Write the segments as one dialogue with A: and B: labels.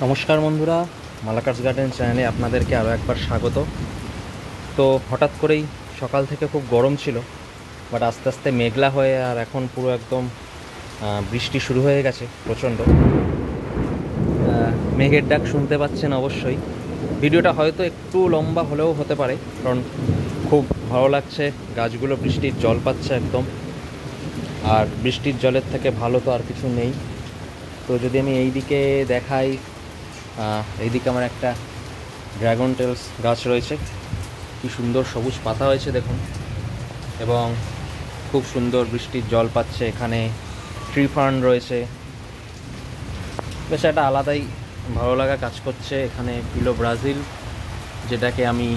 A: নমস্কার বন্ধুরা, মালাকার্স গার্ডেন চ্যানেলে আপনাদেরকে আরও একবার স্বাগত। তো হঠাৎ করেই সকাল থেকে খুব গরম ছিল, বাট আস্তে আস্তে মেঘলা হয়ে আর এখন পুরো একদম বৃষ্টি শুরু হয়ে গেছে প্রচণ্ড। মেঘের ডাক শুনতে পাচ্ছেন অবশ্যই। ভিডিওটা হয়তো একটু লম্বা হলেও হতে পারে, কারণ খুব ভালো লাগছে, গাছগুলো বৃষ্টির জল পাচ্ছে একদম। আর বৃষ্টির জলের থেকে ভালো তো আর কিছু নেই। তো যদি আমি এই দিকে দেখাই, এইদিকে আমার একটা ড্রাগন টেলস গাছ রয়েছে, কি সুন্দর সবুজ পাতা হয়েছে দেখুন, এবং খুব সুন্দর বৃষ্টির জল পাচ্ছে। এখানে ট্রি ফার্ন রয়েছে, বেশ একটা আলাদাই ভালো লাগা কাজ করছে। এখানে পিলো ব্রাজিল, যেটাকে আমি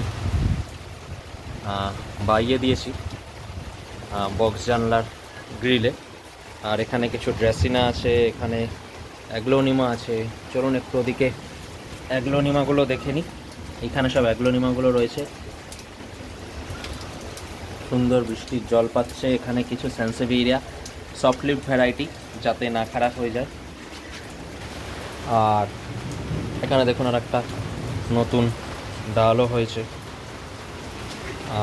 A: বাইয়ে দিয়েছি বক্স জানলার গ্রিলে। আর এখানে কিছু ড্রেসিনা আছে, এখানে অ্যাগ্লোনিমা আছে। চলুন একটু ওদিকে অ্যাগ্লোনিমাগুলো দেখে নিই। এখানে সব অ্যাগ্লোনিমাগুলো রয়েছে, সুন্দর বৃষ্টির জল পাচ্ছে। এখানে কিছু স্যানসেভিরিয়া সফট লিভ ভ্যারাইটি, যাতে না খারাপ হয়ে যায়। আর এখানে দেখুন আর একটা নতুন ডালও হয়েছে।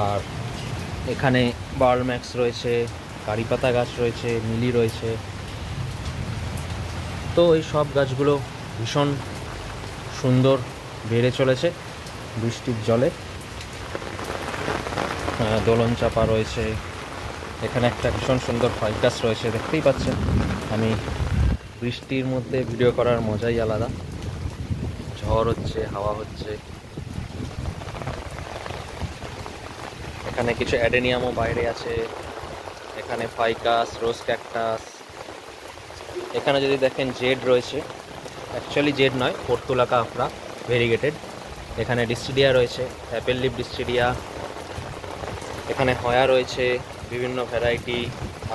A: আর এখানে বার্লম্যাক্স রয়েছে, কারি পাতা গাছ রয়েছে, মিলি রয়েছে। তো এই সব গাছগুলো ভীষণ সুন্দর বেড়ে চলেছে বৃষ্টির জলে। দোলন চাপা রয়েছে, এখানে একটা ভীষণ সুন্দর ফাইকাস রয়েছে, দেখতেই পাচ্ছেন। আমি বৃষ্টির মধ্যে ভিডিও করার মজাই আলাদা। ঝড় হচ্ছে, হাওয়া হচ্ছে। এখানে কিছু অ্যাডেনিয়ামও বাইরে আছে। এখানে ফাইকাস, রোজ ক্যাকটাস। এখানে যদি দেখেন জেড রয়েছে, অ্যাকচুয়ালি জেড নয়, পর্তুলাকা আফরা ভেরিগেটেড। এখানে ডিস্টিডিয়া রয়েছে, অ্যাপেল লিপ ডিস্টিডিয়া। এখানে হয়া রয়েছে বিভিন্ন ভ্যারাইটি,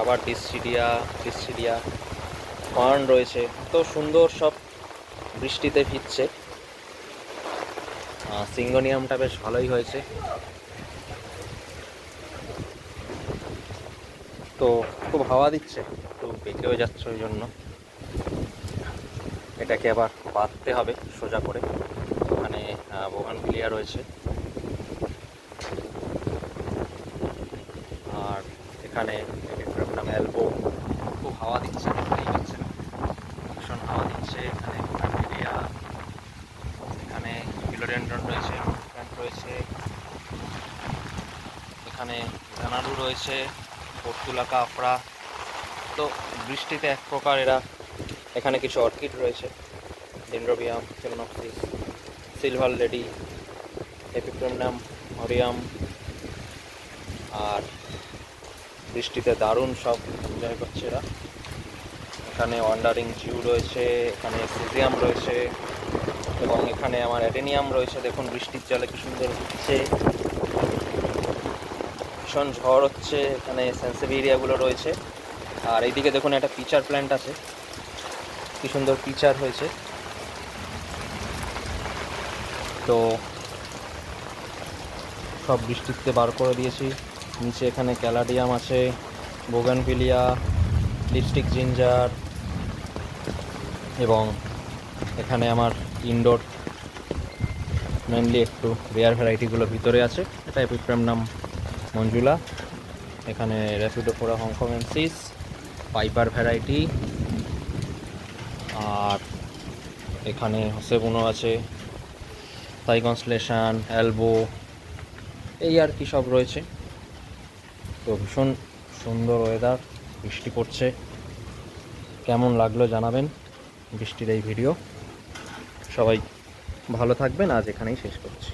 A: আবার ডিস্টিডিয়া ফার্ন রয়েছে। তো সুন্দর সব বৃষ্টিতে ভিজছে। সিঙ্গোনিয়ামটা বেশ ভালোই হয়েছে। তো খুব হাওয়া দিচ্ছে, একটু বেঁকেও যাচ্ছে, ওই জন্য এটাকে আবার বাঁধতে হবে সোজা করে। ওখানে বোগানভিলিয়া রয়েছে। আর এখানে নাম এলবো। খুব হাওয়া দিচ্ছে, দেখতেই পাচ্ছেন, ভীষণ হাওয়া দিচ্ছে। এখানে বোগানভিলিয়া, এখানে ফিলোডেন্ড্রন রয়েছে, প্ল্যান্ট রয়েছে। এখানে জানাডু রয়েছে, পর্তুলাকা আফরা। তো বৃষ্টিতে এক প্রকার এরা। এখানে কিছু অর্কিড রয়েছে, ডেনড্রোবিয়াম, ফেলোনপসিস, সিলভার লেডি, এপিপ্রেমনাম অরিয়াম। আর বৃষ্টিতে দারুণ সব এনজয় করছে এরা। এখানে ওয়ান্ডারিং জিউ রয়েছে, এখানে সিজিয়াম রয়েছে, এবং এখানে আমার অ্যাডেনিয়াম রয়েছে। দেখুন বৃষ্টির জলে কি সুন্দর হচ্ছে, ভীষণ ঝড় হচ্ছে। এখানে স্যানসেভিরিয়াগুলো রয়েছে। আর এইদিকে দেখুন একটা পিচার প্ল্যান্ট আছে, কি সুন্দর পিচার হয়েছে। তো সব বৃষ্টিতে বার করে দিয়েছি। নিচে এখানে ক্যালাডিয়াম আছে, বোগানভিলিয়া, লিপস্টিক জিঞ্জার, এবং এখানে আমার ইনডোর মেনলি একটু রেয়ার ভ্যারাইটিগুলো ভিতরে আছে। এটা এপিপ্রেমনাম মঞ্জুলা, এখানে র্যাপিডোফোরা হংকংয়েন্সিস, পাইপার ভ্যারাইটি। আর এখানে হসেবুনো আছে, থাই কনস্টেলেশন, এলবো, এই আর কি সব রয়েছে। তো ভীষণ সুন্দর ওয়েদার, বৃষ্টি পড়ছে। কেমন লাগলো জানাবেন বৃষ্টির এই ভিডিও। সবাই ভালো থাকবেন, আজ এখানেই শেষ করছি।